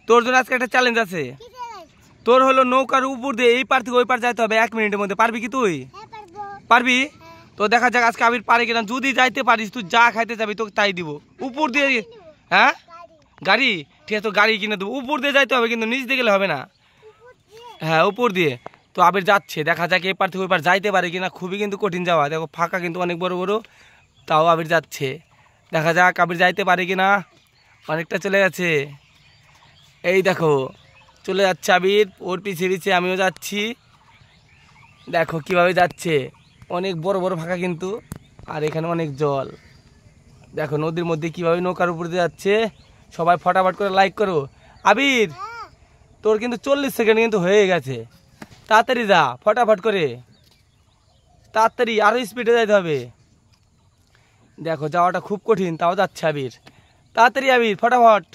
তোর জন্য আজকে একটা চ্যালেঞ্জ আছে। তোর হলো নৌকার উপর দিয়ে এই পার থেকে ওই পার যাইতে হবে 1 মিনিটের মধ্যে। পারবি কি তুই? পারবি? তো দেখা যাক আজকে আবির পারে কিনা। যদি যাইতে পারিস তুই যা খাইতে যাবি তোকে তাই দিব। উপর দিয়ে, হ্যাঁ গাড়ি, ঠিক আছে তো গাড়ি কিনে দেবো। উপর দিয়ে যাইতে হবে কিন্তু নিচ দিয়ে গেলে হবে না। হ্যাঁ উপর দিয়ে। তো আবির যাচ্ছে, দেখা যাক এই পার থেকে ওই পার যাইতে পারে কিনা। খুবই কিন্তু কঠিন যাওয়া, দেখো ফাঁকা কিন্তু অনেক বড় বড়, তাও আবির যাচ্ছে। দেখা যাক আবির যাইতে পারে কিনা। অনেকটা চলে গেছে, এই দেখো চলে যাচ্ছে আবির, ওর পিছিয়ে পিছিয়ে আমিও যাচ্ছি। দেখো কিভাবে যাচ্ছে, অনেক বড় বড় ফাঁকা কিন্তু, আর এখানে অনেক জল। দেখো নদীর মধ্যে কিভাবে নৌকার উপর দিয়ে যাচ্ছে। সবাই ফটাফট করে লাইক করো। আবির তোর কিন্তু 40 সেকেন্ড কিন্তু হয়ে গেছে, তাড়াতাড়ি যা ফটাফট করে, তাড়াতাড়ি আরো স্পিডে যাইতে হবে। দেখো যাওয়াটা খুব কঠিন, তাও যাচ্ছে আবির। তাড়াতাড়ি আবির ফটাফট,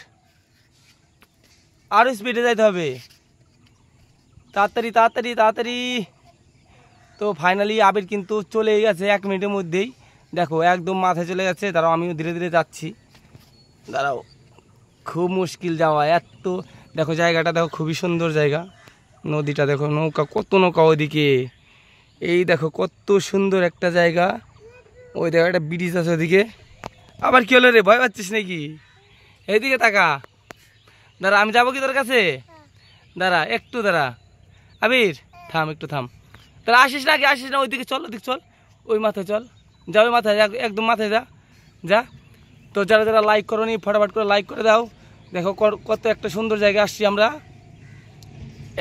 আরো স্পিডে যাইতে হবে, তাড়াতাড়ি তাড়াতাড়ি তাড়াতাড়ি। তো ফাইনালি আবির কিন্তু চলে গেছে 1 মিনিটের মধ্যেই। দেখো একদম মাথায় চলে গেছে। দাঁড়াও আমিও ধীরে ধীরে যাচ্ছি, দাঁড়াও। খুব মুশকিল যাওয়া এত। দেখো জায়গাটা দেখো, খুবই সুন্দর জায়গা। নদীটা দেখো, নৌকা, কত নৌকা ওইদিকে। এই দেখো কত সুন্দর একটা জায়গা। ওই দেখো একটা ব্রিজ আছে ওদিকে। আবার কি হলো রে, ভয় পাচ্ছিস নাকি? এইদিকে তাকা। দাঁড়া আমি যাবো কি তোর কাছে? দাঁড়া একটু দাঁড়া। আবির থাম, একটু থাম। তাহলে আসিস না, আগে আসিস না, ওইদিকে চল, ওইদিকে চল, ওই মাথায় চল। যা ওই মাথায়, একদম মাথায় যা, যা। তো যারা যারা লাইক করো নি ফটাফট করে লাইক করে দাও। দেখো কত একটা সুন্দর জায়গা আসছি আমরা।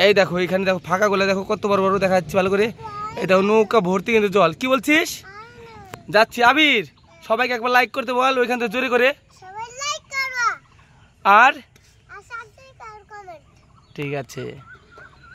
এই দেখো এখানে দেখো ফাঁকাগুলো দেখো কত বড় বড় দেখা যাচ্ছে ভালো করে। এই দেখো নৌকা ভর্তি কিন্তু জল। কি বলছিস? যাচ্ছি আবির, সবাইকে একবার লাইক করতে বল ওইখান থেকে জোরে করে। আর ঠিক আছে।